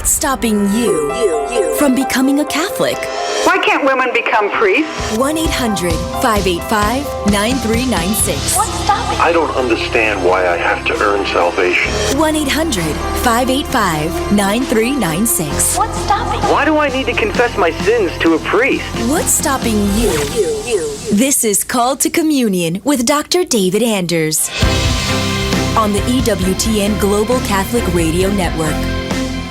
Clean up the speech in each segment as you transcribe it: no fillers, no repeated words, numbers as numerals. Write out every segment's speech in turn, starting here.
What's stopping you from becoming a Catholic? Why can't women become priests? 1-800-585-9396. What's stopping? I don't understand why I have to earn salvation. 1-800-585-9396. What's stopping? Why do I need to confess my sins to a priest? What's stopping you? This is Called to Communion with Dr. David Anders on the EWTN Global Catholic Radio Network.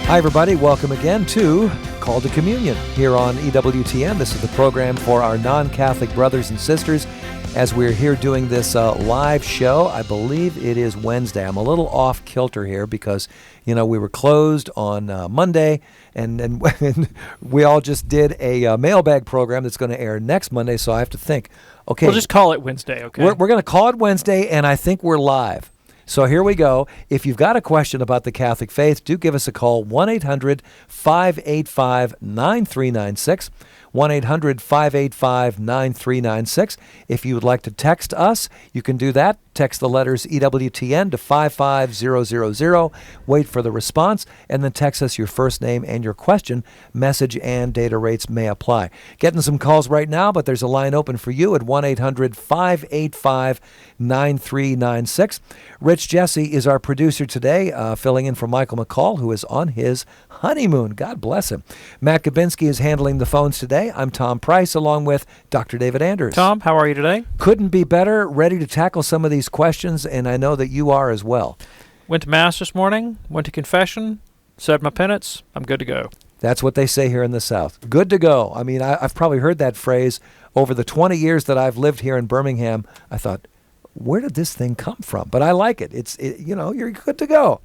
Hi, everybody. Welcome again to Call to Communion here on EWTN. This is the program for our non-Catholic brothers and sisters as we're here doing this live show. I believe it is Wednesday. I'm a little off kilter here because, we were closed on Monday, and we all just did a mailbag program that's going to air next Monday, so I have to think, okay. We'll just call it Wednesday, okay? We're going to call it Wednesday, and I think we're live. So here we go. If you've got a question about the Catholic faith, do give us a call, 1-800-585-9396, 1-800-585-9396. If you would like to text us, you can do that. Text the letters EWTN to 55000. Wait for the response, and then text us your first name and your question. Message and data rates may apply. Getting some calls right now, but there's a line open for you at 1-800-585-9396. Rich Jesse is our producer today, filling in for Michael McCall, who is on his honeymoon. God bless him. Matt Gabinski is handling the phones today. I'm Tom Price, along with Dr. David Anders. Tom, how are you today? Couldn't be better, ready to tackle some of these questions, and I know that you are as well. Went to Mass this morning, went to confession, said my penance, I'm good to go. That's what they say here in the South. Good to go. I mean, I've probably heard that phrase over the 20 years that I've lived here in Birmingham. I thought, where did this thing come from? But I like it. You're good to go.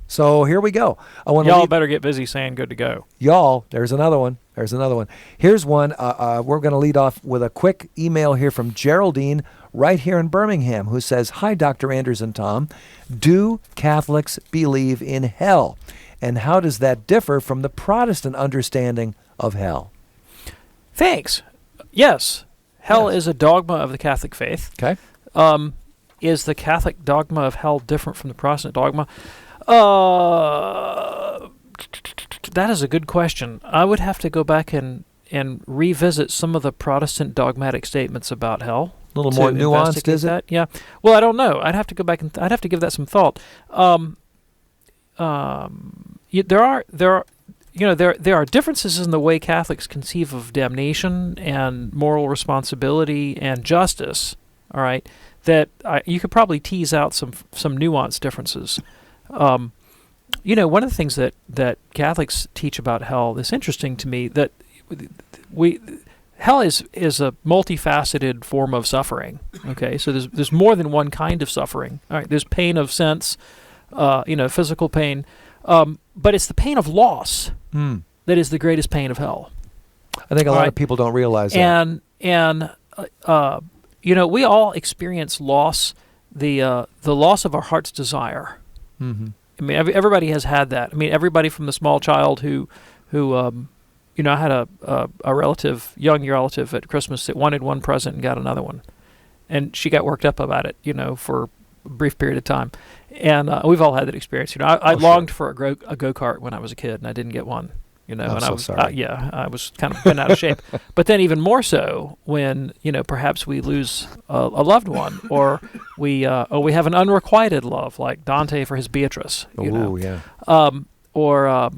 So here we go. Y'all better get busy saying good to go. Y'all, there's another one. Here's one. We're going to lead off with a quick email here from Geraldine right here in Birmingham, who says, "Hi, Dr. Anders and Tom. Do Catholics believe in hell? And how does that differ from the Protestant understanding of hell?" Thanks. Yes. Hell is a dogma of the Catholic faith. Okay. Is the Catholic dogma of hell different from the Protestant dogma? That is a good question. I would have to go back and revisit some of the Protestant dogmatic statements about hell. A little more nuanced, is it? Yeah. Well, I don't know. I'd have to go back and I'd have to give that some thought. There are differences in the way Catholics conceive of damnation and moral responsibility and justice. All right, that you could probably tease out some nuanced differences. One of the things that Catholics teach about hell that's interesting to me, that hell is a multifaceted form of suffering. Okay, so there's more than one kind of suffering. All right, there's pain of sense, physical pain, but it's the pain of loss that is the greatest pain of hell. I think a lot of people don't realize that. And we all experience loss, the loss of our heart's desire. Mm-hmm. I mean, everybody has had that. I mean, everybody from the small child who I had a young relative at Christmas that wanted one present and got another one, and she got worked up about it, for a brief period of time, and we've all had that experience. I longed for a go-kart when I was a kid, and I didn't get one. I'm and so sorry. I was kind of bent out of shape. But then even more so when perhaps we lose a loved one, or we have an unrequited love like Dante for his Beatrice. Yeah. Or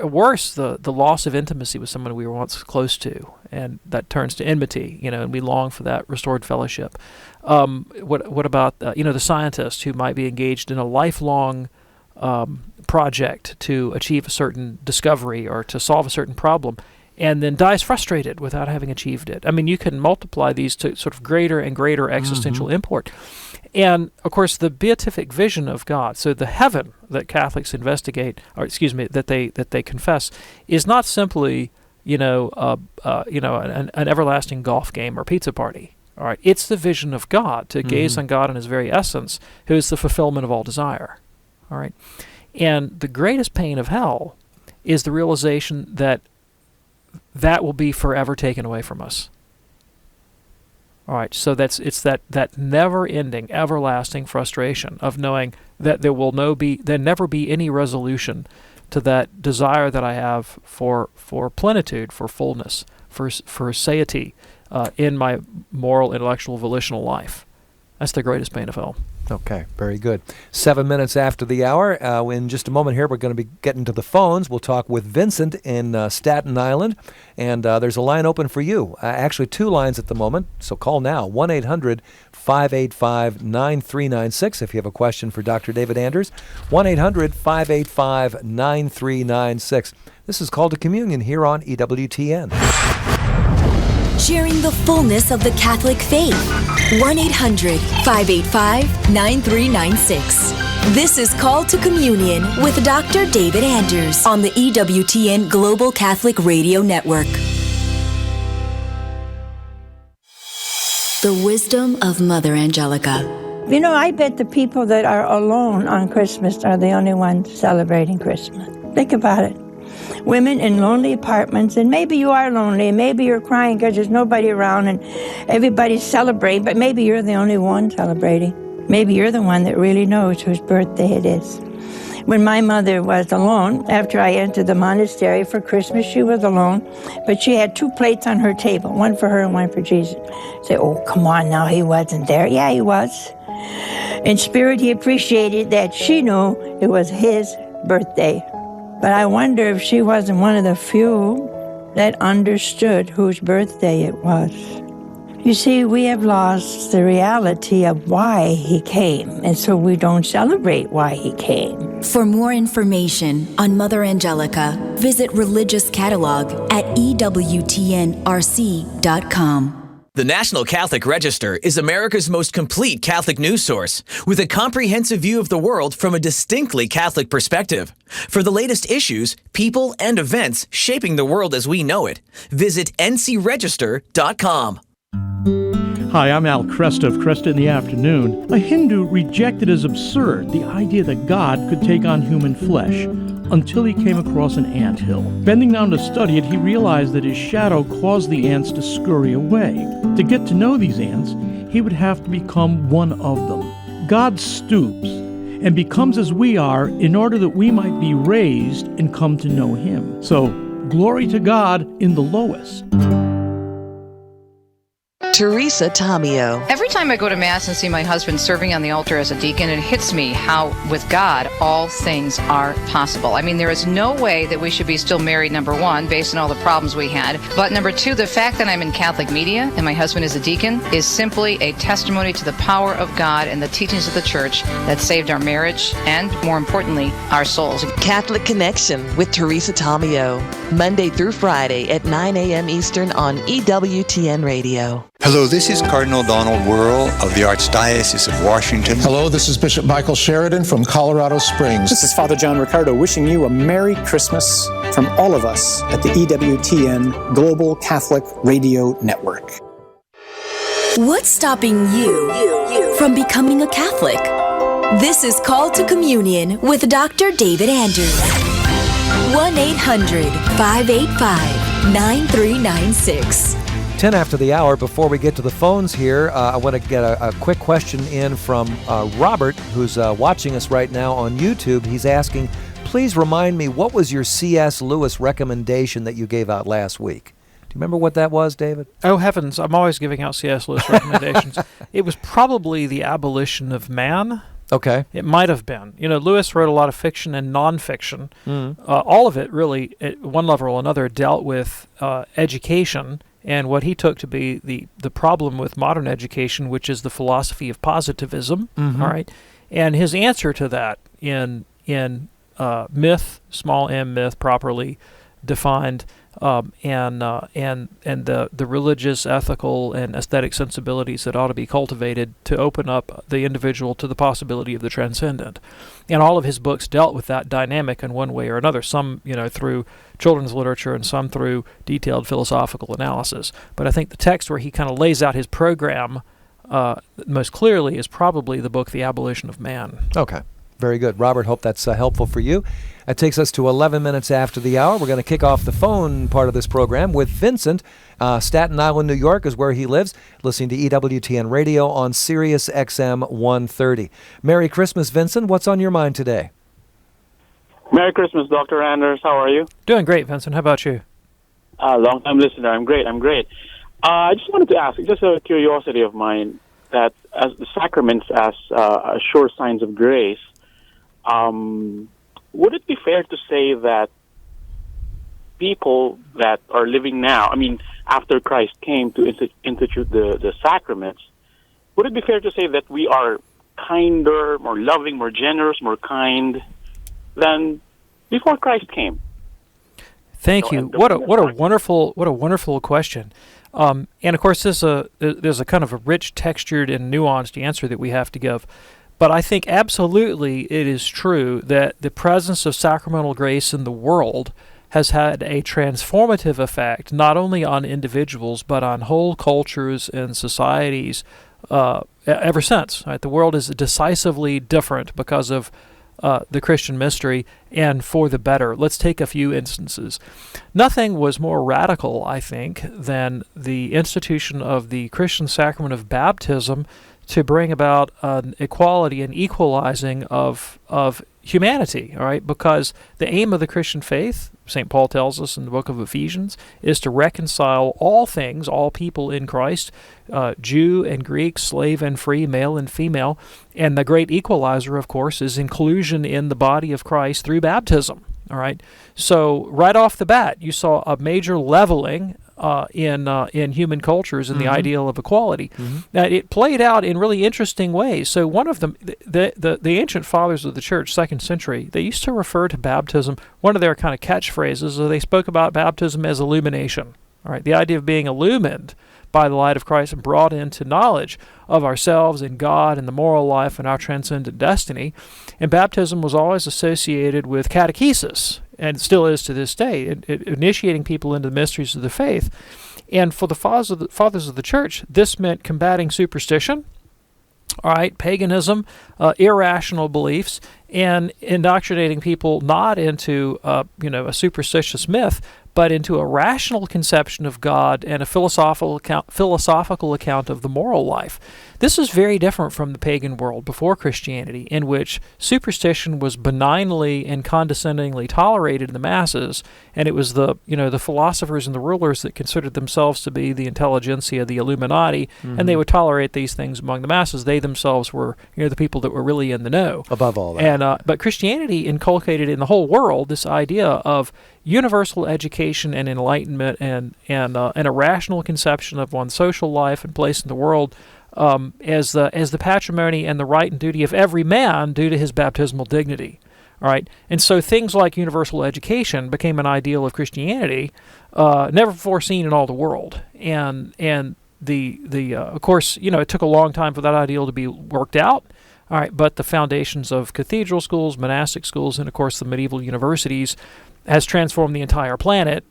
worse, the loss of intimacy with someone we were once close to, and that turns to enmity. And we long for that restored fellowship. What about the scientist who might be engaged in a lifelong project to achieve a certain discovery or to solve a certain problem, and then dies frustrated without having achieved it? I mean, you can multiply these to sort of greater and greater existential import. And, of course, the beatific vision of God, so the heaven that Catholics investigate, that they confess, is not simply, an everlasting golf game or pizza party. All right, it's the vision of God, to gaze on God in His very essence, who is the fulfillment of all desire. All right, and the greatest pain of hell is the realization that will be forever taken away from us. All right, so it's that never-ending, everlasting frustration of knowing that there never be any resolution to that desire that I have for plenitude, for fullness, for satiety in my moral, intellectual, volitional life. That's the greatest pain of hell. Okay, very good. 7 minutes after the hour. In just a moment here, we're going to be getting to the phones. We'll talk with Vincent in Staten Island, and there's a line open for you. Actually, 2 lines at the moment, so call now, 1-800-585-9396 if you have a question for Dr. David Anders, 1-800-585-9396. This is Call to Communion here on EWTN. Sharing the fullness of the Catholic faith. 1-800-585-9396. This is Call to Communion with Dr. David Anders on the EWTN Global Catholic Radio Network. The wisdom of Mother Angelica. You know, I bet the people that are alone on Christmas are the only ones celebrating Christmas. Think about it. Women in lonely apartments, and maybe you are lonely, and maybe you're crying because there's nobody around and everybody's celebrating, but maybe you're the only one celebrating. Maybe you're the one that really knows whose birthday it is. When my mother was alone, after I entered the monastery for Christmas, she was alone, but she had 2 plates on her table, one for her and one for Jesus. Say, oh, come on now, he wasn't there. Yeah, he was. In spirit, he appreciated that she knew it was his birthday. But I wonder if she wasn't one of the few that understood whose birthday it was. You see, we have lost the reality of why he came, and so we don't celebrate why he came. For more information on Mother Angelica, visit Religious Catalog at EWTNRC.com. The National Catholic Register is America's most complete Catholic news source, with a comprehensive view of the world from a distinctly Catholic perspective. For the latest issues, people, and events shaping the world as we know it, visit ncregister.com. Hi, I'm Al Cresta of Cresta in the Afternoon. A Hindu rejected as absurd the idea that God could take on human flesh until he came across an anthill. Bending down to study it, he realized that his shadow caused the ants to scurry away. To get to know these ants, he would have to become one of them. God stoops and becomes as we are in order that we might be raised and come to know him. So, glory to God in the lowest. Teresa Tomeo. Every time I go to Mass and see my husband serving on the altar as a deacon, it hits me how, with God, all things are possible. I mean, there is no way that we should be still married, number one, based on all the problems we had. But number two, the fact that I'm in Catholic media and my husband is a deacon is simply a testimony to the power of God and the teachings of the Church that saved our marriage and, more importantly, our souls. Catholic Connection with Teresa Tomeo. Monday through Friday at 9 a.m. Eastern on EWTN Radio. Hello, this is Cardinal Donald Wuerl of the Archdiocese of Washington. Hello, this is Bishop Michael Sheridan from Colorado Springs. This is Father John Ricardo wishing you a Merry Christmas from all of us at the EWTN Global Catholic Radio Network. What's stopping you from becoming a Catholic? This is Call to Communion with Dr. David Anders. 1-800-585-9396. 10 after the hour. Before we get to the phones here, I want to get a quick question in from Robert, who's watching us right now on YouTube. He's asking, please remind me, what was your C.S. Lewis recommendation that you gave out last week? Do you remember what that was, David? Oh, heavens. I'm always giving out C.S. Lewis recommendations. It was probably The Abolition of Man. Okay. It might have been. You know, Lewis wrote a lot of fiction and nonfiction. All of it, really, at one level or another, dealt with education and what he took to be the problem with modern education, which is the philosophy of positivism. All right, and his answer to that in myth, small m myth, properly defined, and the religious, ethical, and aesthetic sensibilities that ought to be cultivated to open up the individual to the possibility of the transcendent. And all of his books dealt with that dynamic in one way or another, some, through children's literature and some through detailed philosophical analysis. But I think the text where he kind of lays out his program most clearly is probably the book The Abolition of Man. Okay. Very good. Robert, hope that's helpful for you. That takes us to 11 minutes after the hour. We're going to kick off the phone part of this program with Vincent. Staten Island, New York is where he lives, listening to EWTN Radio on Sirius XM 130. Merry Christmas, Vincent. What's on your mind today? Merry Christmas, Dr. Anders. How are you? Doing great, Vincent. How about you? Long-time listener. I'm great. I just wanted to ask, just a curiosity of mine, that as the sacraments as sure signs of grace, would it be fair to say that people that are living now, I mean, after Christ came to institute the sacraments, would it be fair to say that we are kinder, more loving, more generous, more kind than before Christ came? Thank you. What a wonderful question. And of course, there's a kind of a rich, textured, and nuanced answer that we have to give. But I think absolutely it is true that the presence of sacramental grace in the world has had a transformative effect, not only on individuals, but on whole cultures and societies ever since. Right? The world is decisively different because of the Christian mystery, and for the better. Let's take a few instances. Nothing was more radical, I think, than the institution of the Christian sacrament of baptism to bring about an equality and equalizing of humanity, all right? Because the aim of the Christian faith, St. Paul tells us in the book of Ephesians, is to reconcile all things, all people in Christ, Jew and Greek, slave and free, male and female. And the great equalizer, of course, is inclusion in the body of Christ through baptism, all right? So right off the bat, you saw a major leveling in human cultures and the ideal of equality. Now, it played out in really interesting ways. So one of them, the ancient fathers of the church, 2nd century, they used to refer to baptism, one of their kind of catchphrases, they spoke about baptism as illumination. All right, the idea of being illumined by the light of Christ and brought into knowledge of ourselves and God and the moral life and our transcendent destiny. And baptism was always associated with catechesis, and still is to this day, initiating people into the mysteries of the faith. And for the fathers of the church, this meant combating superstition, all right, paganism, irrational beliefs, and indoctrinating people not into a superstitious myth, but into a rational conception of God and a philosophical account of the moral life. This is very different from the pagan world before Christianity, in which superstition was benignly and condescendingly tolerated in the masses, and it was the philosophers and the rulers that considered themselves to be the intelligentsia, the Illuminati, and they would tolerate these things among the masses. They themselves were the people that were really in the know. Above all that. And but Christianity inculcated in the whole world this idea of universal education and enlightenment and a rational conception of one's social life and place in the world as the patrimony and the right and duty of every man due to his baptismal dignity. All right, and so things like universal education became an ideal of Christianity, never before seen in all the world, and of course, it took a long time for that ideal to be worked out. All right, but the foundations of cathedral schools, monastic schools, and of course the medieval universities has transformed the entire planet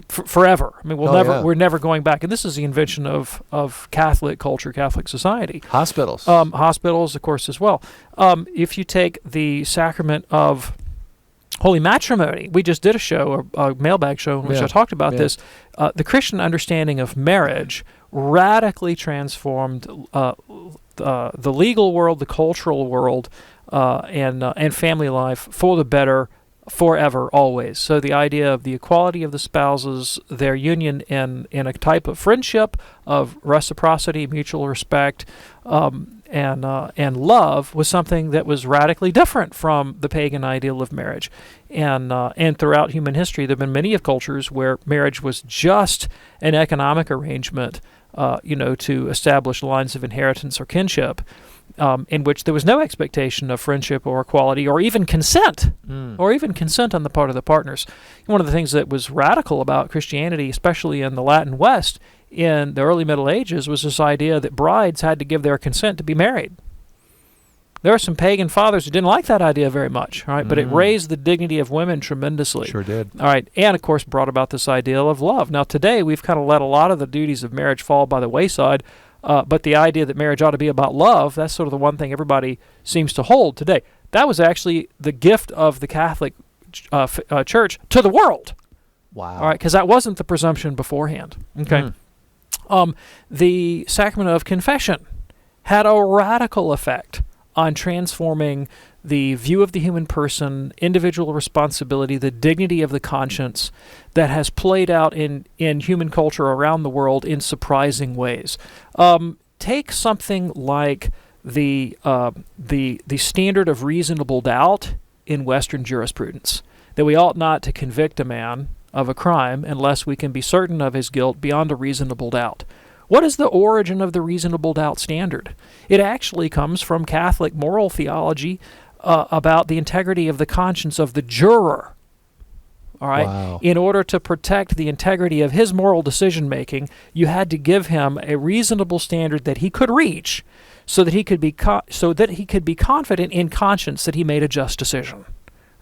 forever. I mean, we're never going back. And this is the invention of Catholic culture, Catholic society. Hospitals. Hospitals, of course, as well. If you take the sacrament of holy matrimony, we just did a show, a mailbag show, in which I talked about this. The Christian understanding of marriage radically transformed the legal world, the cultural world, and family life for the better, forever, always. So the idea of the equality of the spouses, their union in a type of friendship, of reciprocity, mutual respect, and love was something that was radically different from the pagan ideal of marriage. And throughout human history, there have been many of cultures where marriage was just an economic arrangement, to establish lines of inheritance or kinship, in which there was no expectation of friendship or equality or even consent, on the part of the partners. One of the things that was radical about Christianity, especially in the Latin West in the early Middle Ages, was this idea that brides had to give their consent to be married. There are some pagan fathers who didn't like that idea very much, all right? But it raised the dignity of women tremendously. Sure did. All right, and of course brought about this ideal of love. Now today we've kind of let a lot of the duties of marriage fall by the wayside, but the idea that marriage ought to be about love, that's sort of the one thing everybody seems to hold today. That was actually the gift of the Catholic Church to the world. Wow. All right, because that wasn't the presumption beforehand. Okay. The sacrament of confession had a radical effect on transforming the view of the human person, individual responsibility, the dignity of the conscience that has played out in human culture around the world in surprising ways. Take something like the standard of reasonable doubt in Western jurisprudence, that we ought not to convict a man of a crime unless we can be certain of his guilt beyond a reasonable doubt. What is the origin of the reasonable doubt standard? It actually comes from Catholic moral theology about the integrity of the conscience of the juror. All right? Wow. In order to protect the integrity of his moral decision-making, you had to give him a reasonable standard that he could reach so that he could be confident in conscience that he made a just decision.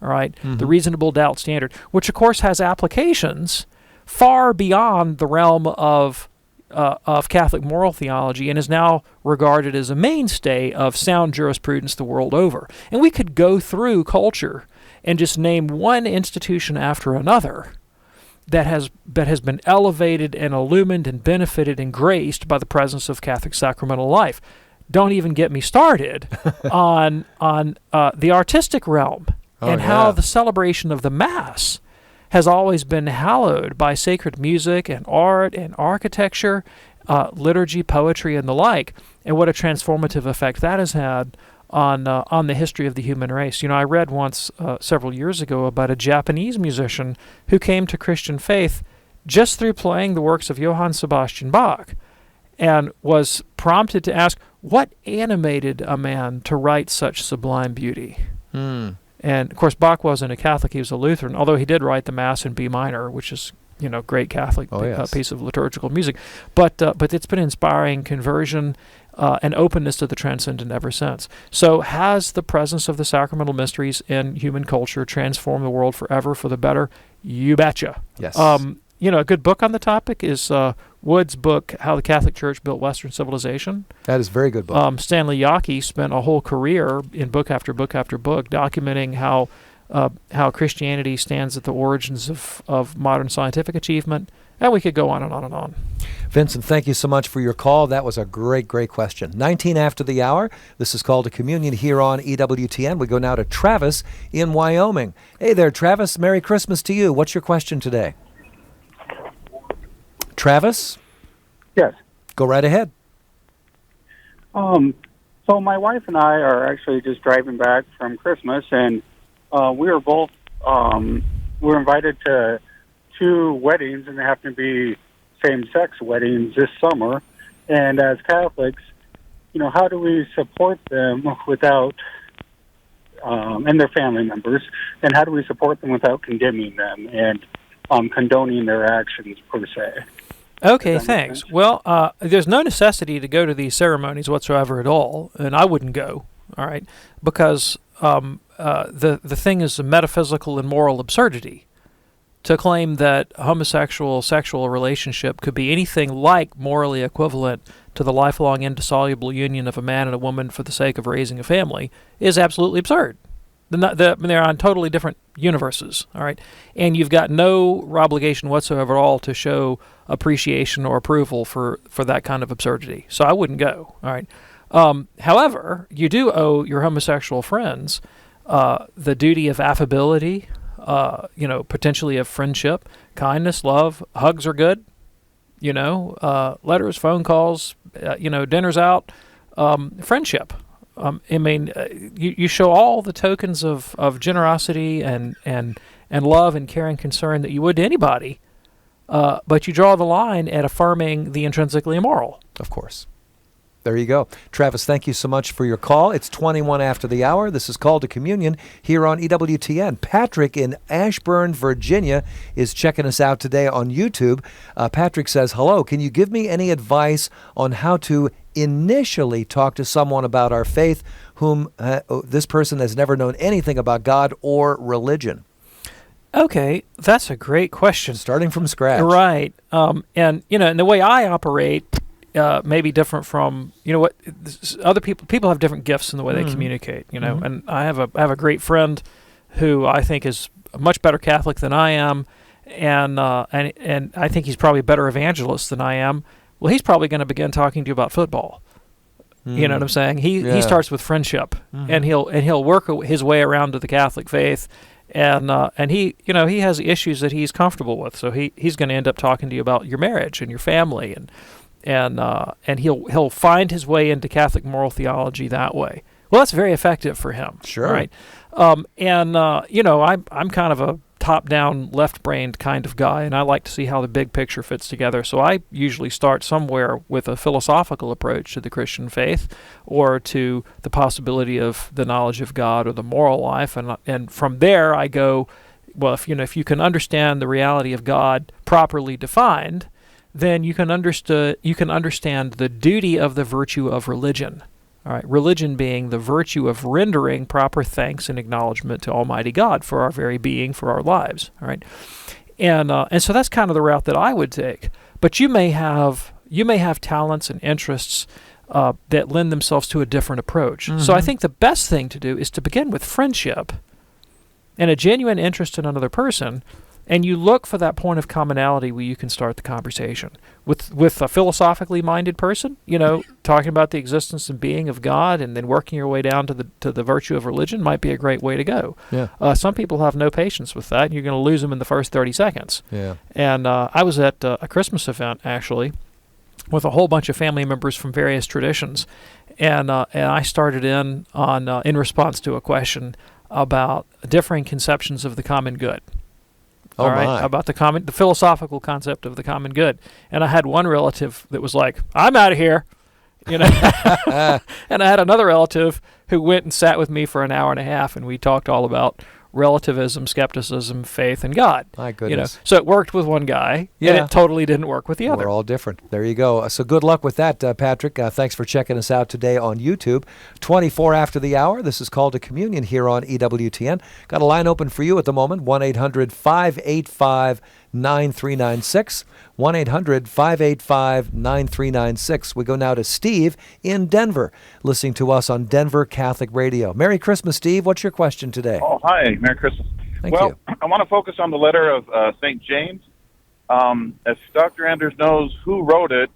All right? Mm-hmm. The reasonable doubt standard, which of course has applications far beyond the realm of Catholic moral theology and is now regarded as a mainstay of sound jurisprudence the world over. And we could go through culture and just name one institution after another that has been elevated and illumined and benefited and graced by the presence of Catholic sacramental life. Don't even get me started on the artistic realm and how the celebration of the Mass has always been hallowed by sacred music and art and architecture, liturgy, poetry, and the like, and what a transformative effect that has had on the history of the human race. You know, I read once several years ago about a Japanese musician who came to Christian faith just through playing the works of Johann Sebastian Bach, and was prompted to ask, what animated a man to write such sublime beauty? And, of course, Bach wasn't a Catholic, he was a Lutheran, although he did write the Mass in B minor, which is, great Catholic piece of liturgical music. But it's been inspiring conversion and openness to the transcendent ever since. So has the presence of the sacramental mysteries in human culture transformed the world forever for the better? You betcha. Yes. A good book on the topic is Wood's book, How the Catholic Church Built Western Civilization. That is a very good book. Stanley Yockey spent a whole career in book after book after book documenting how Christianity stands at the origins of modern scientific achievement. And we could go on and on and on. Vincent, thank you so much for your call. That was a great, great question. 19 after the hour. This is Called to Communion here on EWTN. We go now to Travis in Wyoming. Hey there, Travis. Merry Christmas to you. What's your question today? Travis? Yes. Go right ahead. So my wife and I are actually just driving back from Christmas, and we were both we're invited to 2 weddings, and they happen to be same-sex weddings this summer. And as Catholics, how do we support them without and their family members, and how do we support them without condemning them and condoning their actions per se? Okay, thanks. Well, there's no necessity to go to these ceremonies whatsoever at all, and I wouldn't go, all right, because the thing is a metaphysical and moral absurdity to claim that a homosexual sexual relationship could be anything like morally equivalent to the lifelong indissoluble union of a man and a woman for the sake of raising a family is absolutely absurd. They're on totally different universes, all right? And you've got no obligation whatsoever at all to show appreciation or approval for that kind of absurdity. So I wouldn't go, all right? However, you do owe your homosexual friends the duty of affability, potentially of friendship, kindness, love. Hugs are good, letters, phone calls, dinners out, friendship. You show all the tokens of generosity and love and care and concern that you would to anybody, but you draw the line at affirming the intrinsically immoral. Of course. There you go. Travis, thank you so much for your call. It's 21 after the hour. This is Called to Communion here on EWTN. Patrick in Ashburn, Virginia is checking us out today on YouTube. Patrick says, hello, can you give me any advice on how to initially talk to someone about our faith whom this person has never known anything about God or religion? Okay, that's a great question. Starting from scratch. Right. And the way I operate may be different from, other people have different gifts in the way they communicate, and I have a great friend who I think is a much better Catholic than I am, and I think he's probably a better evangelist than I am. Well, he's probably going to begin talking to you about football. You know what I'm saying? He starts with friendship, and he'll work his way around to the Catholic faith, and he he has issues that he's comfortable with, so he's going to end up talking to you about your marriage and your family, and he'll find his way into Catholic moral theology that way. Well, that's very effective for him. Sure. Right. I'm kind of a top-down, left-brained kind of guy, and I like to see how the big picture fits together. So I usually start somewhere with a philosophical approach to the Christian faith, or to the possibility of the knowledge of God or the moral life, and from there I go, well, if you can understand the reality of God properly defined, then you can understand the duty of the virtue of religion. All right, religion being the virtue of rendering proper thanks and acknowledgement to Almighty God for our very being, for our lives. All right, and so that's kind of the route that I would take. But you may have talents and interests that lend themselves to a different approach. So I think the best thing to do is to begin with friendship and a genuine interest in another person, and you look for that point of commonality where you can start the conversation. With a philosophically minded person, talking about the existence and being of God, and then working your way down to the virtue of religion might be a great way to go. Yeah. Some people have no patience with that, and you're going to lose them in the first 30 seconds. Yeah. And I was at a Christmas event, actually, with a whole bunch of family members from various traditions, and I started in response to a question about differing conceptions of the common good. Oh, all right, my. About the philosophical concept of the common good. And I had one relative that was like, I'm out of here. And I had another relative who went and sat with me for an hour and a half, and we talked all about relativism, skepticism, faith, and God. My goodness. So it worked with one guy, and it totally didn't work with the other. We're all different. There you go. So good luck with that, Patrick. Thanks for checking us out today on YouTube. 24 after the hour. This is Call to Communion here on EWTN. Got a line open for you at the moment, 1-800-585-9396. 1-800-585-9396. We go now to Steve in Denver, listening to us on Denver Catholic Radio. Merry Christmas, Steve. What's your question today? Oh, hi. Merry Christmas. Thank you. I want to focus on the letter of St. James. As Dr. Anders knows who wrote it,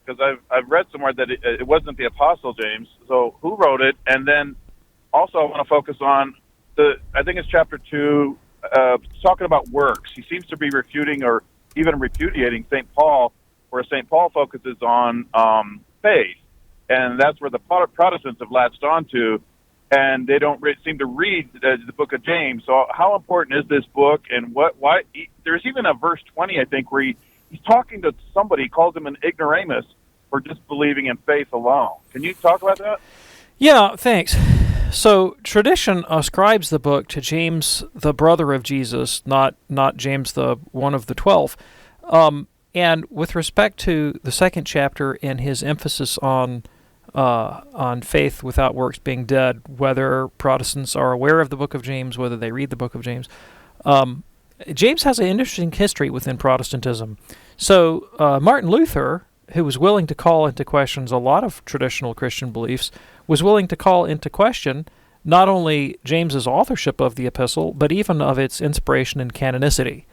because I've read somewhere that it wasn't the Apostle James. So who wrote it? And then also I want to focus on I think it's chapter 2, talking about works. He seems to be refuting or even repudiating St. Paul, where St. Paul focuses on faith. And that's where the Protestants have latched onto, and they don't seem to read the book of James. So how important is this book, and why? There's even a verse 20, I think, where he's talking to somebody, he calls him an ignoramus for just believing in faith alone. Can you talk about that? Yeah, thanks. So tradition ascribes the book to James, the brother of Jesus, not James, the one of the 12. And with respect to the second chapter and his emphasis on faith without works being dead, whether Protestants are aware of the book of James, whether they read the book of James, James has an interesting history within Protestantism. So Martin Luther, who was willing to call into questions a lot of traditional Christian beliefs, was willing to call into question not only James's authorship of the epistle, but even of its inspiration and canonicity.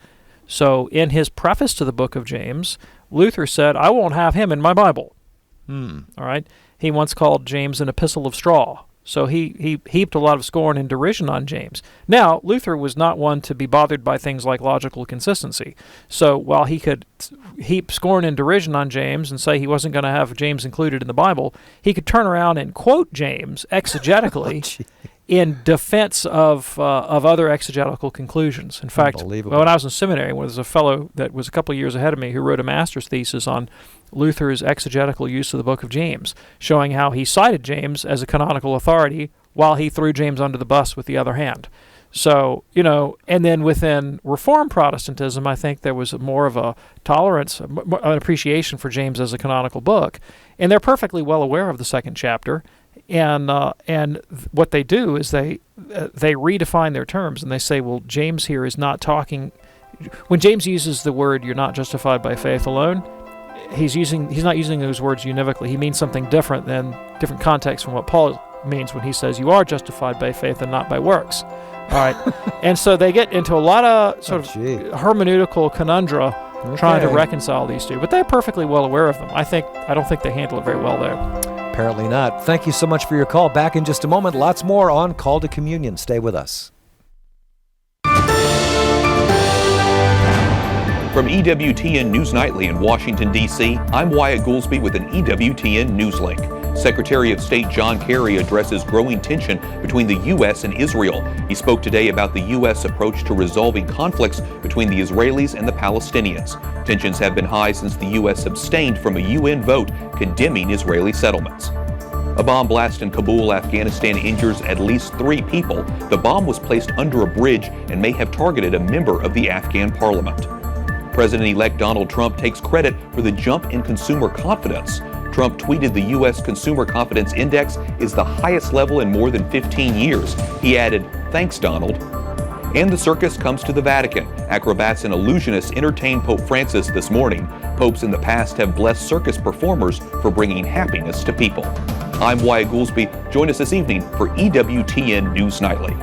So in his preface to the book of James, Luther said, I won't have him in my Bible. All right. He once called James an epistle of straw. So he heaped a lot of scorn and derision on James. Now, Luther was not one to be bothered by things like logical consistency. So while he could heap scorn and derision on James and say he wasn't going to have James included in the Bible, he could turn around and quote James exegetically in defense of other exegetical conclusions. In fact, when I was in seminary, there was a fellow that was a couple of years ahead of me who wrote a master's thesis on Luther's exegetical use of the book of James, showing how he cited James as a canonical authority while he threw James under the bus with the other hand. So, and then within Reformed Protestantism, I think there was more of a tolerance, an appreciation for James as a canonical book, and they're perfectly well aware of the second chapter. And what they do is they redefine their terms, and they say, well, James here is not talking. When James uses the word "you're not justified by faith alone," he's not using those words univocally. He means something different context from what Paul means when he says you are justified by faith and not by works. All right, and so they get into a lot of sort of hermeneutical conundra trying to reconcile these two, but they're perfectly well aware of them. I don't think they handle it very well there. Apparently not. Thank you so much for your call. Back in just a moment. Lots more on Call to Communion. Stay with us. From EWTN News Nightly in Washington, D.C., I'm Wyatt Goolsby with an EWTN News Link. Secretary of State John Kerry addresses growing tension between the U.S. and Israel. He spoke today about the U.S. approach to resolving conflicts between the Israelis and the Palestinians. Tensions have been high since the U.S. abstained from a UN vote condemning Israeli settlements. A bomb blast in Kabul, Afghanistan injures at least 3 people. The bomb was placed under a bridge and may have targeted a member of the Afghan parliament. President-elect Donald Trump takes credit for the jump in consumer confidence. Trump tweeted the U.S. Consumer Confidence Index is the highest level in more than 15 years. He added, "Thanks, Donald." And the circus comes to the Vatican. Acrobats and illusionists entertained Pope Francis this morning. Popes in the past have blessed circus performers for bringing happiness to people. I'm Wyatt Goolsby. Join us this evening for EWTN News Nightly.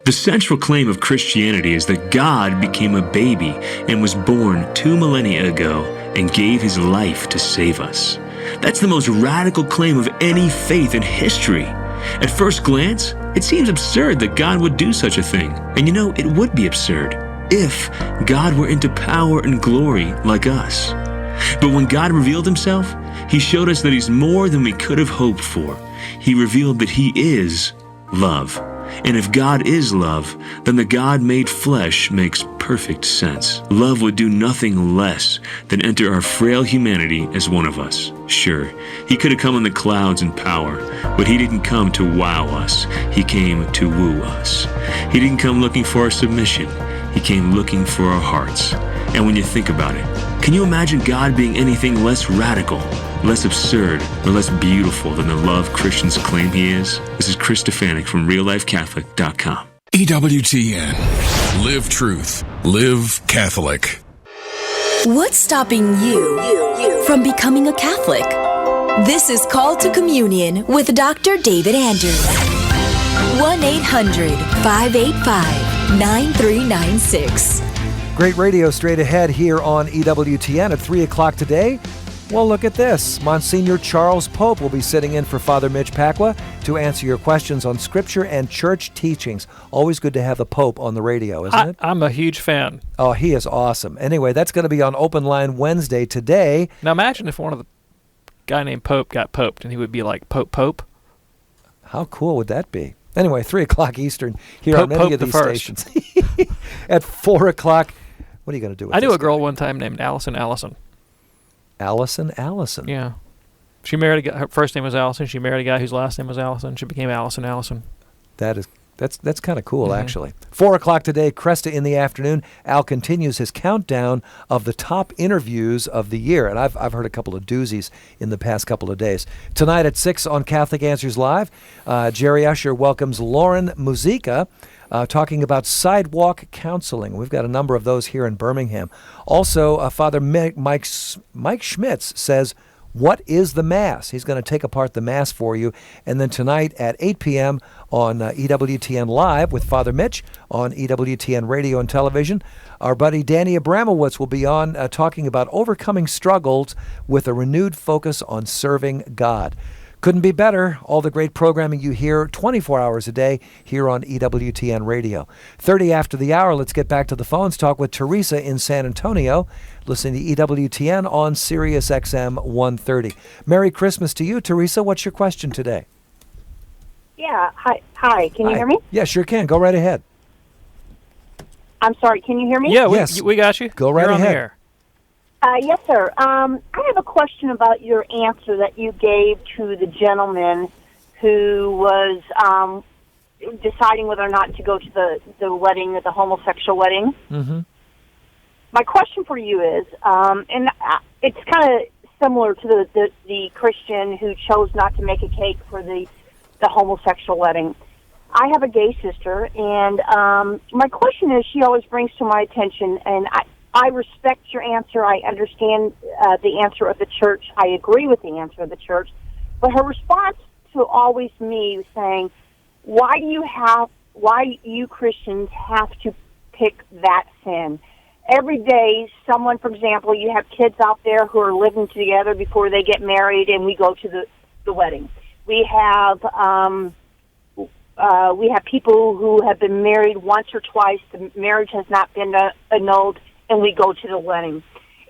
The central claim of Christianity is that God became a baby and was born 2 millennia ago and gave his life to save us. That's the most radical claim of any faith in history. At first glance, it seems absurd that God would do such a thing. And you know, it would be absurd if God were into power and glory like us. But when God revealed himself, he showed us that he's more than we could have hoped for. He revealed that he is love. And if God is love, then the God made flesh makes perfect sense. Love would do nothing less than enter our frail humanity as one of us. Sure, he could have come in the clouds in power, but he didn't come to wow us. He came to woo us. He didn't come looking for our submission. He came looking for our hearts. And when you think about it, can you imagine God being anything less radical, less absurd, or less beautiful than the love Christians claim he is? This is Chris Stefanik from RealLifeCatholic.com. EWTN. Live truth. Live Catholic. What's stopping you from becoming a Catholic? This is Call to Communion with Dr. David Anders. 1-800-585-9396. Great radio straight ahead here on EWTN at 3 o'clock today. Well, look at this. Monsignor Charles Pope will be sitting in for Father Mitch Pacwa to answer your questions on Scripture and church teachings. Always good to have the Pope on the radio, isn't it? I'm a huge fan. Oh, he is awesome. Anyway, that's going to be on Open Line Wednesday today. Now imagine if one of the guy named Pope got poped and he would be like Pope. How cool would that be? Anyway, 3 o'clock Eastern here on many of these stations. At 4 o'clock, what are you going to do with I this knew a girl guy? one time named Allison. Allison? Yeah. She married a guy, her first name was Allison. She married a guy whose last name was Allison. She became Allison. That's kind of cool, actually. 4 o'clock today, Cresta in the afternoon. Al continues his countdown of the top interviews of the year, and I've heard a couple of doozies in the past couple of days. Tonight at 6 on Catholic Answers Live, Jerry Usher welcomes Lauren Muzica, talking about sidewalk counseling. We've got a number of those here in Birmingham. Also, Father Mike Schmitz says, "What is the Mass?" He's going to take apart the Mass for you. And then tonight at 8 p.m. on EWTN Live with Father Mitch on EWTN Radio and Television, our buddy Danny Abramowitz will be on talking about overcoming struggles with a renewed focus on serving God. Couldn't be better. All the great programming you hear 24 hours a day here on EWTN Radio. 30 after the hour, let's get back to the phones. Talk with Teresa in San Antonio. Listen to EWTN on Sirius XM 130. Merry Christmas to you, Teresa. What's your question today? Yeah. Hi. Can you hear me? Yeah, sure can. Go right ahead. I'm sorry. Can you hear me? Yeah, Yes. we got you. Go right You're ahead. On the air. Yes, sir. I have a question about your answer that you gave to the gentleman who was deciding whether or not to go to the wedding, the homosexual wedding. Mm-hmm. My question for you is, and it's kind of similar to the Christian who chose not to make a cake for the homosexual wedding. I have a gay sister, and my question is, she always brings to my attention, and I respect your answer. I understand the answer of the church. I agree with the answer of the church. But her response to always me saying, why you Christians have to pick that sin? every day, someone, for example, you have kids out there who are living together before they get married, and we go to the wedding. We have people who have been married once or twice. The marriage has not been annulled, and we go to the wedding.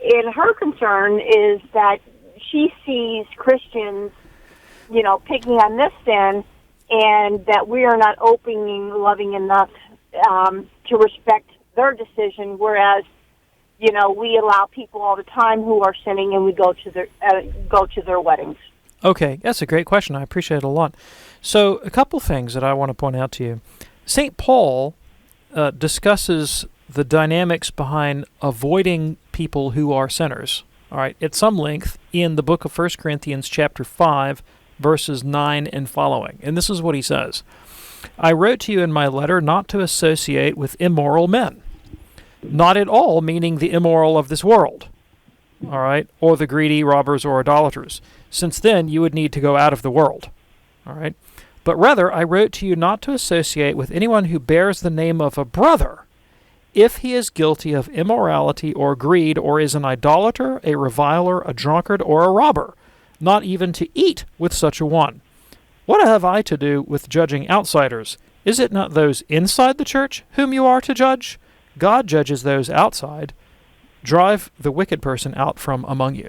And her concern is that she sees Christians, picking on this sin, and that we are not open and loving enough to respect their decision, whereas, we allow people all the time who are sinning, and we go to their weddings. Okay, that's a great question. I appreciate it a lot. So a couple things that I want to point out to you. St. Paul discusses the dynamics behind avoiding people who are sinners, all right, at some length in the book of 1 Corinthians chapter 5, verses 9 and following. And this is what he says. I wrote to you in my letter not to associate with immoral men, not at all meaning the immoral of this world, all right, or the greedy, robbers, or idolaters, since then you would need to go out of the world, all right. But rather, I wrote to you not to associate with anyone who bears the name of a brother, if he is guilty of immorality or greed, or is an idolater, a reviler, a drunkard, or a robber, not even to eat with such a one. What have I to do with judging outsiders? Is it not those inside the church whom you are to judge? God judges those outside. Drive the wicked person out from among you.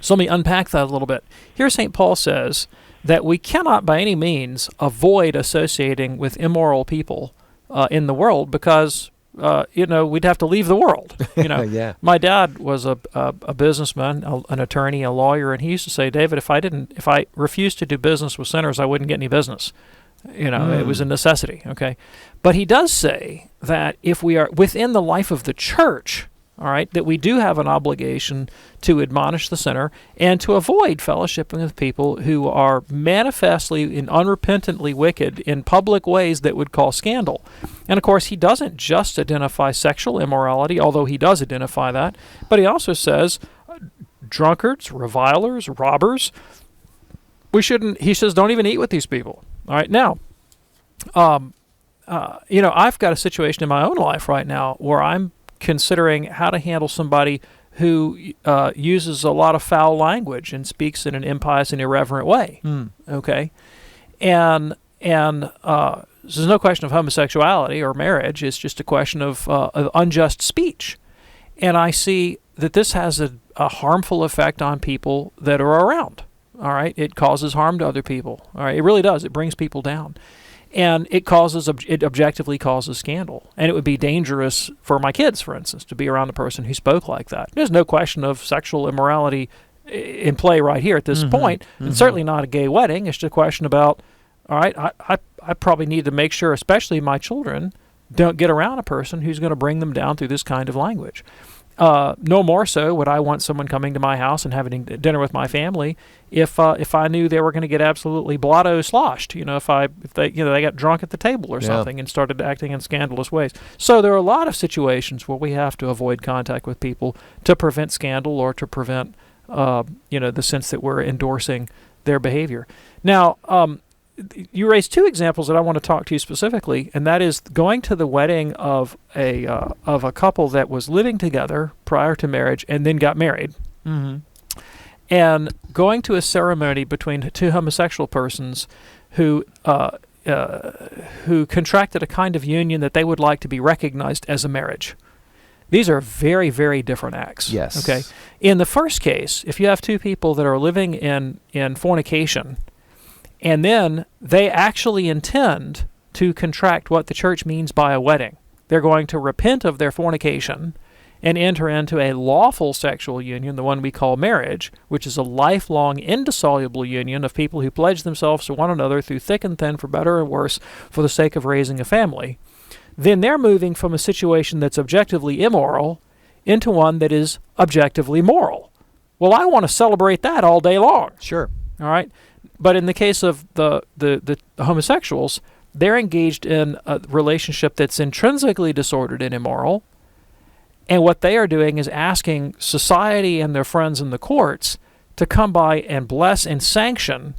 So let me unpack that a little bit. Here St. Paul says that we cannot by any means avoid associating with immoral people in the world because, we'd have to leave the world. Yeah. My dad was a businessman, an attorney, a lawyer, and he used to say, David, if I refused to do business with sinners, I wouldn't get any business. It was a necessity, okay? But he does say that if we are within the life of the church, all right, that we do have an obligation to admonish the sinner and to avoid fellowshipping with people who are manifestly and unrepentantly wicked in public ways that would cause scandal. And of course, he doesn't just identify sexual immorality, although he does identify that, but he also says drunkards, revilers, robbers. He says, don't even eat with these people. All right, now, I've got a situation in my own life right now where I'm considering how to handle somebody who uses a lot of foul language and speaks in an impious and irreverent way. Okay, and there's no question of homosexuality or marriage. It's just a question of unjust speech, and I see that this has a harmful effect on people that are around. All right, it causes harm to other people. All right, it really does. It brings people down. And it objectively causes scandal. And it would be dangerous for my kids, for instance, to be around a person who spoke like that. There's no question of sexual immorality in play right here at this point, and certainly not a gay wedding. It's just a question about, all right, I probably need to make sure, especially my children, don't get around a person who's going to bring them down through this kind of language. No more so would I want someone coming to my house and having dinner with my family if I knew they were going to get absolutely blotto sloshed. If they got drunk at the table or something and started acting in scandalous ways. So there are a lot of situations where we have to avoid contact with people to prevent scandal or to prevent the sense that we're endorsing their behavior. Now, you raised two examples that I want to talk to you specifically, and that is going to the wedding of a couple that was living together prior to marriage and then got married, and going to a ceremony between two homosexual persons who contracted a kind of union that they would like to be recognized as a marriage. These are very, very different acts. Yes. Okay. In the first case, if you have two people that are living in fornication, and then they actually intend to contract what the church means by a wedding. They're going to repent of their fornication and enter into a lawful sexual union, the one we call marriage, which is a lifelong, indissoluble union of people who pledge themselves to one another through thick and thin, for better or worse, for the sake of raising a family. Then they're moving from a situation that's objectively immoral into one that is objectively moral. Well, I want to celebrate that all day long. Sure. All right? But in the case of the homosexuals, they're engaged in a relationship that's intrinsically disordered and immoral, and what they are doing is asking society and their friends in the courts to come by and bless and sanction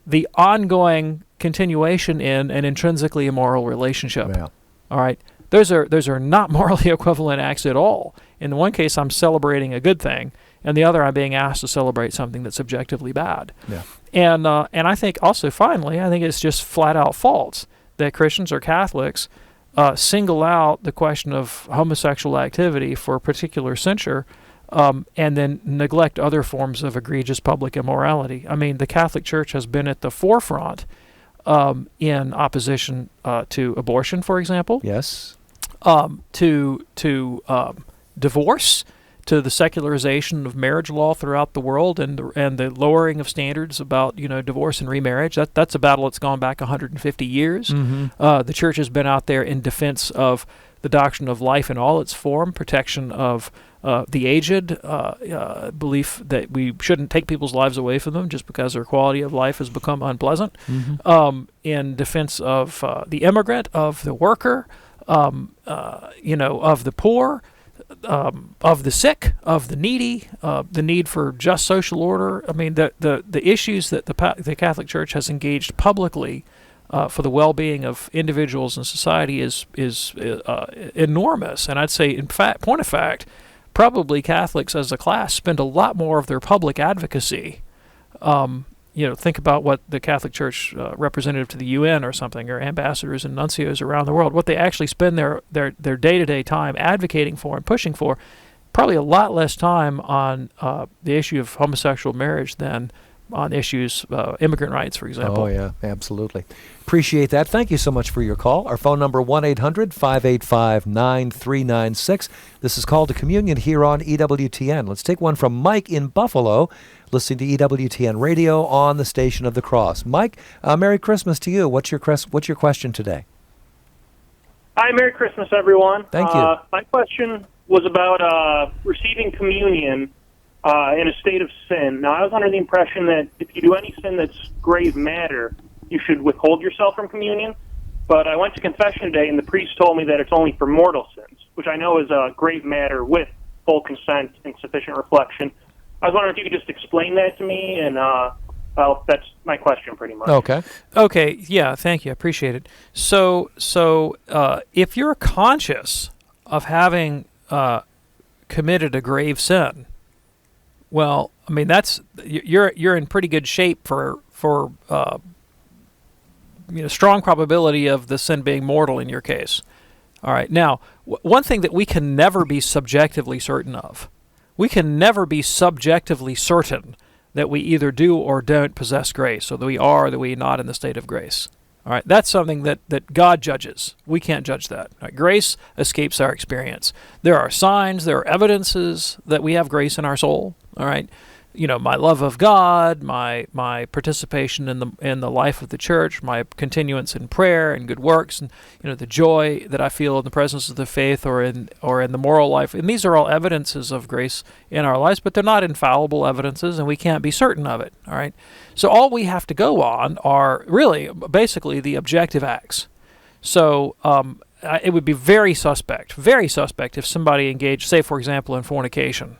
the ongoing continuation in an intrinsically immoral relationship. Yeah. All right? those are not morally equivalent acts at all. In the one case, I'm celebrating a good thing, and the other, I'm being asked to celebrate something that's objectively bad. Yeah. And I think also, finally, I think it's just flat out false that Christians or Catholics single out the question of homosexual activity for particular censure, and then neglect other forms of egregious public immorality. I mean, the Catholic Church has been at the forefront in opposition to abortion, for example. Yes. To divorce, to the secularization of marriage law throughout the world, and the lowering of standards about divorce and remarriage. That's a battle that's gone back 150 years. Mm-hmm. The Church has been out there in defense of the doctrine of life in all its form, protection of the aged, belief that we shouldn't take people's lives away from them just because their quality of life has become unpleasant, in defense of the immigrant, of the worker, of the poor, of the sick, of the needy, the need for just social order. I mean, the issues that the Catholic Church has engaged publicly for the well-being of individuals in society is enormous. And I'd say, in fact, point of fact, probably Catholics as a class spend a lot more of their public advocacy. Think about what the Catholic Church representative to the UN or something, or ambassadors and nuncios around the world, what they actually spend their day-to-day time advocating for and pushing for, probably a lot less time on the issue of homosexual marriage than on issues, immigrant rights, for example. Oh, yeah, absolutely. Appreciate that. Thank you so much for your call. Our phone number, 1-800-585-9396. This is Call to Communion here on EWTN. Let's take one from Mike in Buffalo, listening to EWTN Radio on the Station of the Cross. Mike, Merry Christmas to you. What's your question today? Hi, Merry Christmas, everyone. Thank you. My question was about receiving communion in a state of sin. Now, I was under the impression that if you do any sin that's grave matter, you should withhold yourself from communion. But I went to confession today, and the priest told me that it's only for mortal sins, which I know is a grave matter with full consent and sufficient reflection. I was wondering if you could just explain that to me, and well, that's my question pretty much. Okay. Yeah, thank you. I appreciate it. So if you're conscious of having committed a grave sin, well, I mean, you're in pretty good shape for strong probability of the sin being mortal in your case. All right. Now, one thing that we can never be subjectively certain of, we can never be subjectively certain that we either do or don't possess grace, or that we are or that we are not in the state of grace. All right. That's something that God judges. We can't judge that. All right? Grace escapes our experience. There are signs, there are evidences that we have grace in our soul. All right. My love of God, my participation in the life of the church, my continuance in prayer and good works, and the joy that I feel in the presence of the faith or in the moral life. And these are all evidences of grace in our lives, but they're not infallible evidences, and we can't be certain of it. All right. So all we have to go on are really basically the objective acts. So it would be very suspect if somebody engaged, say, for example, in fornication,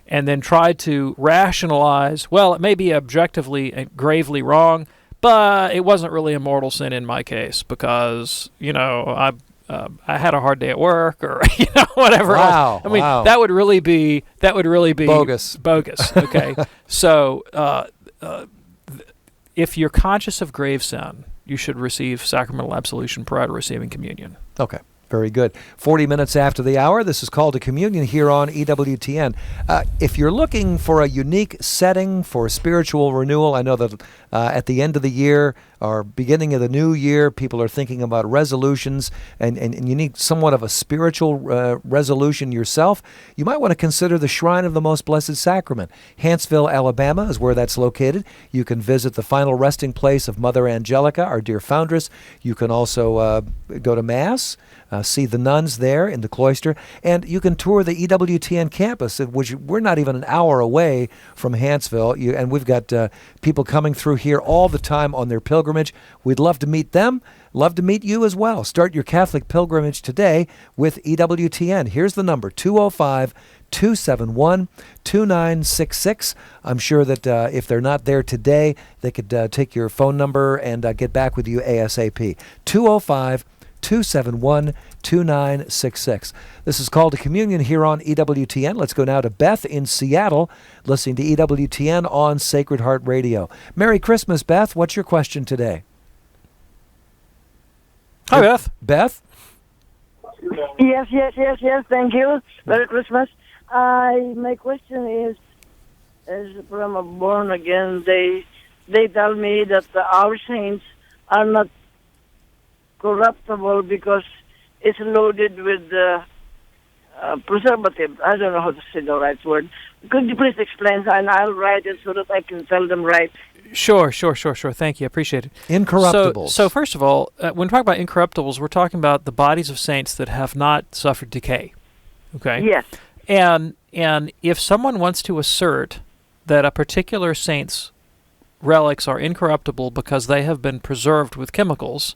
and then tried to rationalize, well, it may be objectively and gravely wrong, but it wasn't really a mortal sin in my case because, I had a hard day at work, or whatever. Wow, else. I mean, wow. that would really be bogus. Okay. So if you're conscious of grave sin, you should receive sacramental absolution prior to receiving communion. Okay. Very good. 40 minutes after the hour, this is Call to Communion here on EWTN. If you're looking for a unique setting for spiritual renewal, I know that at the end of the year or beginning of the new year, people are thinking about resolutions, and you need somewhat of a spiritual resolution yourself. You might want to consider the Shrine of the Most Blessed Sacrament. Hanceville, Alabama is where that's located. You can visit the final resting place of Mother Angelica, our dear foundress. You can also go to Mass, see the nuns there in the cloister, and you can tour the EWTN campus, which we're not even an hour away from Hanceville, and we've got people coming through here all the time on their pilgrimage. We'd love to meet them, love to meet you as well. Start your Catholic pilgrimage today with EWTN. Here's the number, 205-271-2966. I'm sure that if they're not there today, they could take your phone number and get back with you ASAP. 205-271-2966. 2966. This is Call to Communion here on EWTN. Let's go now to Beth in Seattle, listening to EWTN on Sacred Heart Radio. Merry Christmas, Beth. What's your question today? Hi, Beth. Beth? Yes. Thank you. Merry Christmas. My question is, as from a born again, they tell me that our saints are not corruptible because it's loaded with preservative. I don't know how to say the right word. Could you please explain, and I'll write it so that I can tell them right. Sure. Thank you. I appreciate it. Incorruptibles. So first of all, when we talk about incorruptibles, we're talking about the bodies of saints that have not suffered decay. Okay? Yes. And if someone wants to assert that a particular saint's relics are incorruptible because they have been preserved with chemicals,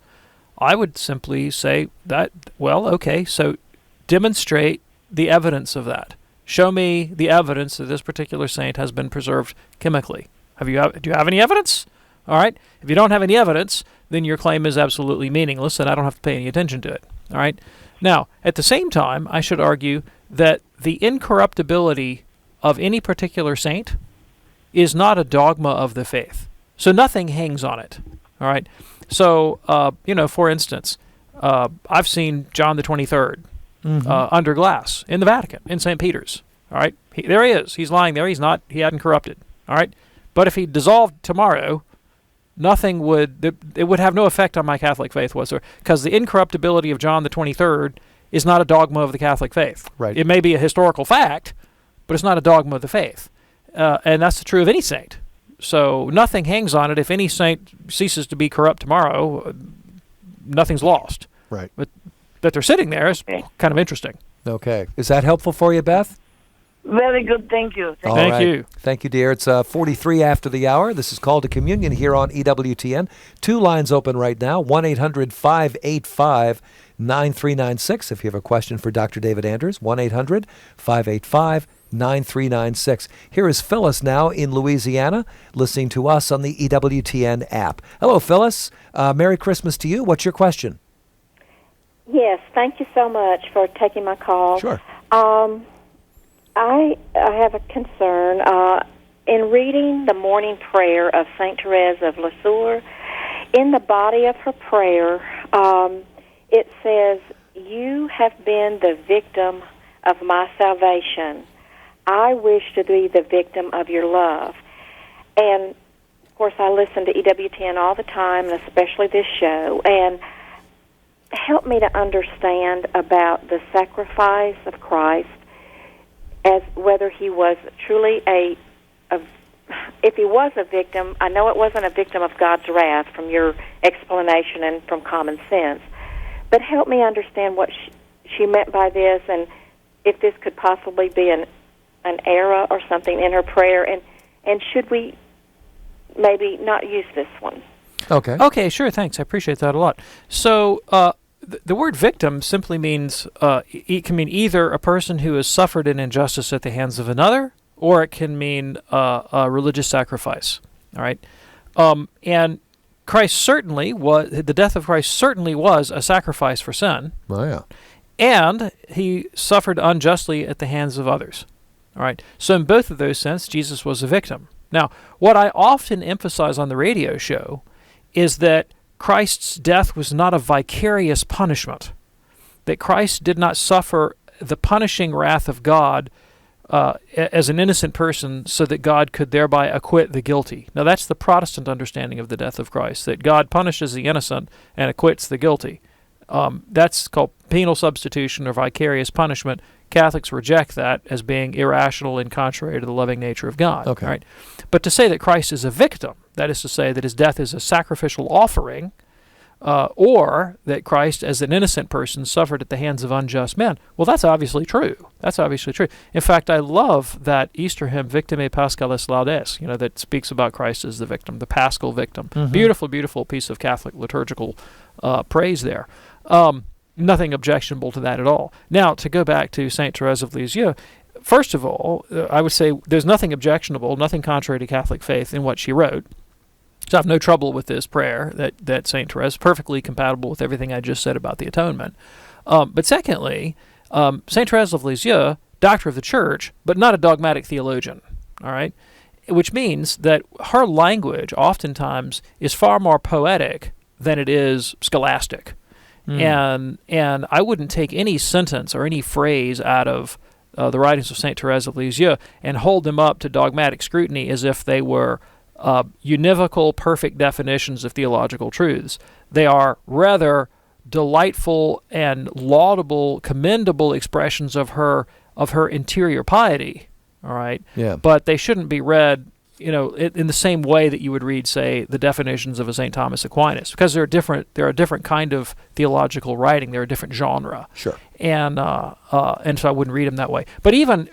I would simply say that, well, okay, so demonstrate the evidence of that. Show me the evidence that this particular saint has been preserved chemically. Do you have any evidence? All right. If you don't have any evidence, then your claim is absolutely meaningless, and I don't have to pay any attention to it. All right. Now, at the same time, I should argue that the incorruptibility of any particular saint is not a dogma of the faith. So nothing hangs on it. All right. So, for instance, I've seen John the 23rd under glass in the Vatican, in St. Peter's. All right. There he is. He's lying there. He hadn't corrupted. All right. But if he dissolved tomorrow, it would have no effect on my Catholic faith whatsoever, because the incorruptibility of John the 23rd is not a dogma of the Catholic faith. Right. It may be a historical fact, but it's not a dogma of the faith. And that's true of any saint. So nothing hangs on it. If any saint ceases to be corrupt tomorrow, nothing's lost. Right. But that they're sitting there is kind of interesting. Okay. Is that helpful for you, Beth? Very good. Thank you. Thank you. Thank you, dear. It's 43 after the hour. This is Call to Communion here on EWTN. Two lines open right now, 1-800-585-9396. If you have a question for Dr. David Anders, 1-800-585-9396. Here is Phyllis now in Louisiana, listening to us on the EWTN app. Hello, Phyllis. Merry Christmas to you. What's your question? Yes, thank you so much for taking my call. Sure. I have a concern. In reading the morning prayer of St. Therese of Lisieux, in the body of her prayer, it says, "You have been the victim of my salvation. I wish to be the victim of your love." And, of course, I listen to EWTN all the time, and especially this show, and help me to understand about the sacrifice of Christ, as whether he was truly if he was a victim. I know it wasn't a victim of God's wrath from your explanation and from common sense, but help me understand what she meant by this, and if this could possibly be an error or something in her prayer, and should we maybe not use this one? Okay, sure, thanks. I appreciate that a lot. So, the word victim simply means, it can mean either a person who has suffered an injustice at the hands of another, or it can mean a religious sacrifice. All right? And Christ certainly the death of Christ certainly was a sacrifice for sin. Oh, yeah. And he suffered unjustly at the hands of others. All right? So in both of those sense, Jesus was a victim. Now, what I often emphasize on the radio show is that Christ's death was not a vicarious punishment, that Christ did not suffer the punishing wrath of God as an innocent person so that God could thereby acquit the guilty. Now that's the Protestant understanding of the death of Christ, that God punishes the innocent and acquits the guilty. That's called penal substitution or vicarious punishment. Catholics reject that as being irrational and contrary to the loving nature of God. Okay. Right? But to say that Christ is a victim, that is to say that his death is a sacrificial offering, or that Christ, as an innocent person, suffered at the hands of unjust men, well, that's obviously true. That's obviously true. In fact, I love that Easter hymn, Victime Paschalis Laudes, that speaks about Christ as the victim, the paschal victim. Mm-hmm. Beautiful, beautiful piece of Catholic liturgical praise there. Nothing objectionable to that at all. Now, to go back to St. Therese of Lisieux, first of all, I would say there's nothing objectionable, nothing contrary to Catholic faith in what she wrote. So I have no trouble with this prayer that St. Therese, perfectly compatible with everything I just said about the atonement. But secondly, Saint Therese of Lisieux, doctor of the Church, but not a dogmatic theologian. All right, which means that her language oftentimes is far more poetic than it is scholastic. And I wouldn't take any sentence or any phrase out of the writings of Saint Therese of Lisieux and hold them up to dogmatic scrutiny as if they were univocal, perfect definitions of theological truths. They are rather delightful and laudable, commendable expressions of her interior piety. All right. Yeah. But they shouldn't be read, in the same way that you would read, say, the definitions of a St. Thomas Aquinas, because they're different. They're a different kind of theological writing. They're a different genre. Sure. And so I wouldn't read them that way. But even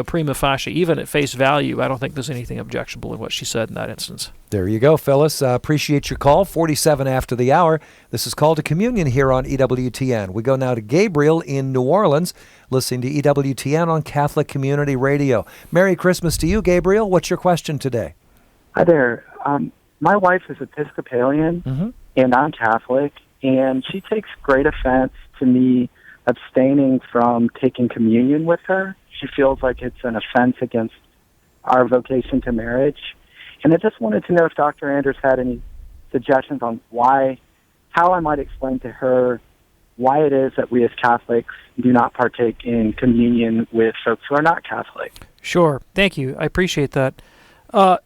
prima facie, even at face value, I don't think there's anything objectionable in what she said in that instance. There you go, Phyllis. Appreciate your call. 47 after the hour. This is Call to Communion here on EWTN. We go now to Gabriel in New Orleans, listening to EWTN on Catholic Community Radio. Merry Christmas to you, Gabriel. What's your question today? Hi there. My wife is Episcopalian, and I'm Catholic, and she takes great offense to me abstaining from taking communion with her. She feels like it's an offense against our vocation to marriage. And I just wanted to know if Dr. Anders had any suggestions on how I might explain to her why it is that we as Catholics do not partake in communion with folks who are not Catholic. Sure. Thank you. I appreciate that.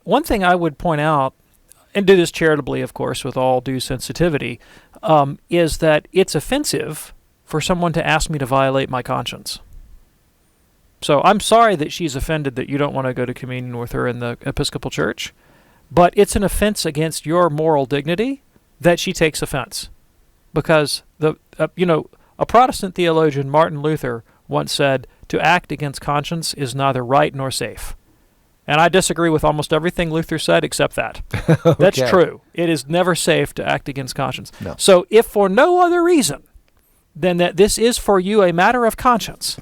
One thing I would point out, and do this charitably, of course, with all due sensitivity, is that it's offensive for someone to ask me to violate my conscience. So I'm sorry that she's offended that you don't want to go to communion with her in the Episcopal Church, but it's an offense against your moral dignity that she takes offense. Because a Protestant theologian, Martin Luther, once said, "To act against conscience is neither right nor safe." And I disagree with almost everything Luther said except that. Okay. That's true. It is never safe to act against conscience. No. So if for no other reason than that this is for you a matter of conscience,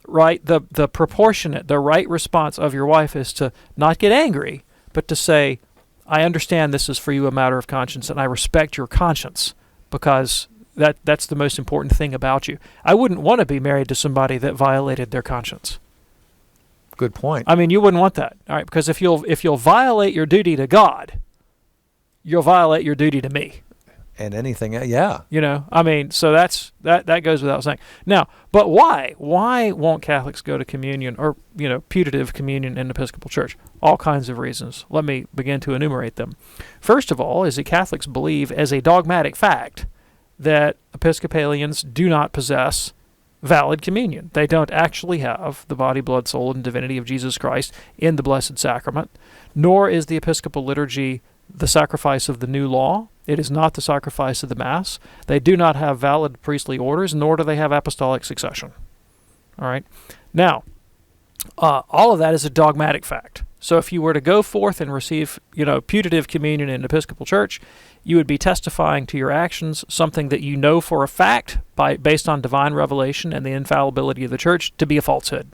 right, the right response of your wife is to not get angry, but to say, I understand this is for you a matter of conscience, and I respect your conscience, because that's the most important thing about you. I wouldn't want to be married to somebody that violated their conscience. Good point. I mean, you wouldn't want that, all right? Because if you'll violate your duty to God, you'll violate your duty to me. And anything, yeah. So that goes without saying. Now, but why? Why won't Catholics go to communion or, putative communion in the Episcopal Church? All kinds of reasons. Let me begin to enumerate them. First of all, is that Catholics believe as a dogmatic fact that Episcopalians do not possess valid communion. They don't actually have the body, blood, soul, and divinity of Jesus Christ in the Blessed Sacrament, nor is the Episcopal liturgy the sacrifice of the new law. It is not the sacrifice of the Mass. They do not have valid priestly orders, nor do they have apostolic succession. All right? Now, all of that is a dogmatic fact. So if you were to go forth and receive, putative communion in the Episcopal Church, you would be testifying to your actions something that you know for a fact, based on divine revelation and the infallibility of the Church, to be a falsehood.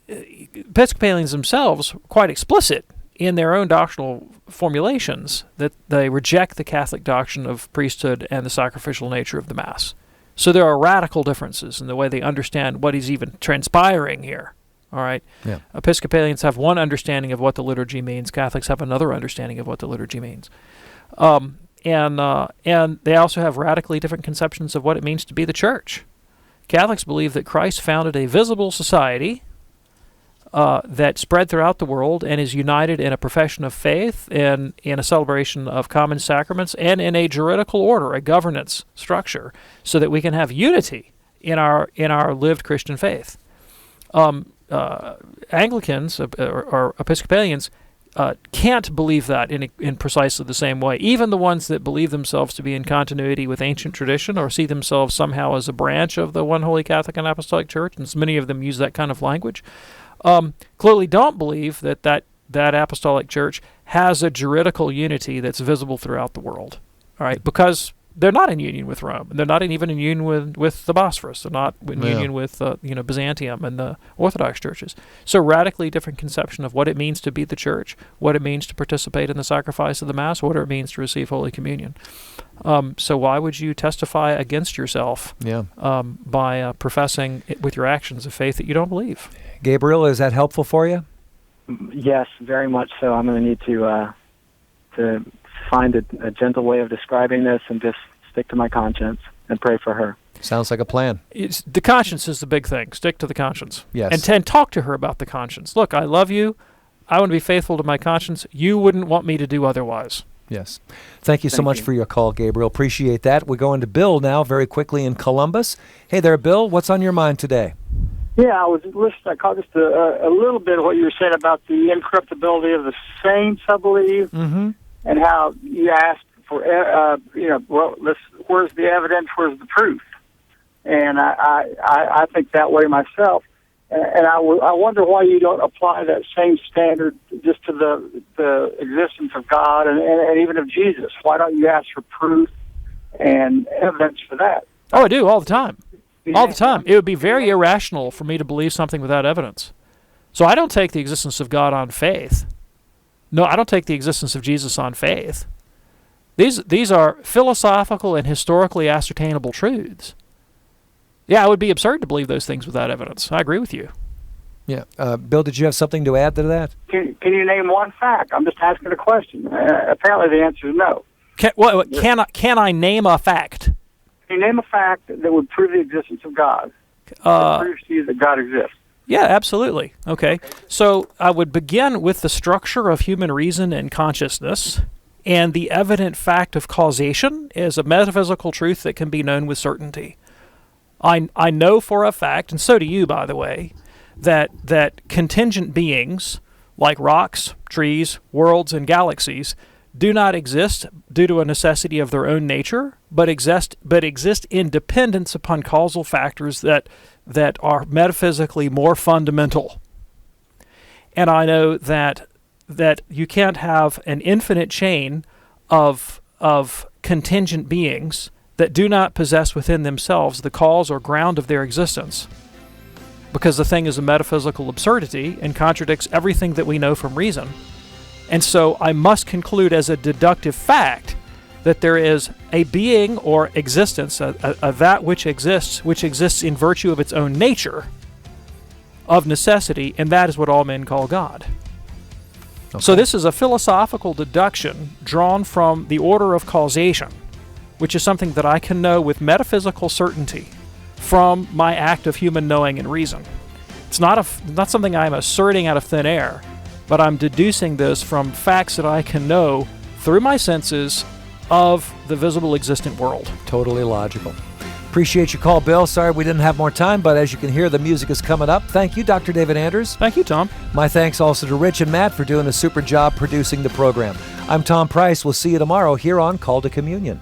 Episcopalians themselves are quite explicit in their own doctrinal formulations that they reject the Catholic doctrine of priesthood and the sacrificial nature of the Mass. So there are radical differences in the way they understand what is even transpiring here. All right? Yeah. Episcopalians have one understanding of what the liturgy means. Catholics have another understanding of what the liturgy means. And they also have radically different conceptions of what it means to be the Church. Catholics believe that Christ founded a visible society that spread throughout the world and is united in a profession of faith and in a celebration of common sacraments and in a juridical order, a governance structure, so that we can have unity in our lived Christian faith. Anglicans or Episcopalians can't believe that in precisely the same way. Even the ones that believe themselves to be in continuity with ancient tradition or see themselves somehow as a branch of the one holy Catholic and Apostolic Church, and many of them use that kind of language, clearly don't believe that Apostolic Church has a juridical unity that's visible throughout the world. All right, because they're not in union with Rome. They're not even in union with the Bosphorus. They're not in union with Byzantium and the Orthodox churches. So radically different conception of what it means to be the Church, what it means to participate in the sacrifice of the Mass, what it means to receive Holy Communion. So why would you testify against yourself by professing with your actions a faith that you don't believe? Gabriel, is that helpful for you? Yes, very much so. I'm going to need to find a gentle way of describing this and just stick to my conscience and pray for her. Sounds like a plan. The conscience is the big thing. Stick to the conscience. Yes. And talk to her about the conscience. Look, I love you. I want to be faithful to my conscience. You wouldn't want me to do otherwise. Yes. Thank you so much for your call, Gabriel. Appreciate that. We're going to Bill now very quickly in Columbus. Hey there, Bill. What's on your mind today? Yeah, I was listening. I caught just a little bit of what you were saying about the incorruptibility of the saints, I believe, and how you asked for, where's the evidence, where's the proof? And I think that way myself. And I wonder why you don't apply that same standard just to the existence of God and even of Jesus. Why don't you ask for proof and evidence for that? Oh, I do all the time. All the time. It would be very irrational for me to believe something without evidence. So I don't take the existence of God on faith. No, I don't take the existence of Jesus on faith. These are philosophical and historically ascertainable truths. Yeah, it would be absurd to believe those things without evidence. I agree with you. Yeah. Bill, did you have something to add to that? Can you name one fact? I'm just asking a question. Apparently the answer is no. Can I name a fact? Can you name a fact that would prove the existence of God? That proves to you that God exists. Yeah, absolutely. Okay. So I would begin with the structure of human reason and consciousness, and the evident fact of causation is a metaphysical truth that can be known with certainty. I know for a fact, and so do you, by the way, that contingent beings like rocks, trees, worlds, and galaxies do not exist due to a necessity of their own nature, but exist in dependence upon causal factors that are metaphysically more fundamental. And I know that you can't have an infinite chain of contingent beings that do not possess within themselves the cause or ground of their existence, because the thing is a metaphysical absurdity and contradicts everything that we know from reason. And so I must conclude as a deductive fact that there is a being or existence, a that which exists in virtue of its own nature, of necessity, and that is what all men call God. Okay. So this is a philosophical deduction drawn from the order of causation, which is something that I can know with metaphysical certainty from my act of human knowing and reason. It's not something I'm asserting out of thin air, but I'm deducing this from facts that I can know through my senses of the visible existent world. Totally logical. Appreciate your call, Bill. Sorry we didn't have more time, but as you can hear, the music is coming up. Thank you, Dr. David Anders. Thank you, Tom. My thanks also to Rich and Matt for doing a super job producing the program. I'm Tom Price. We'll see you tomorrow here on Call to Communion.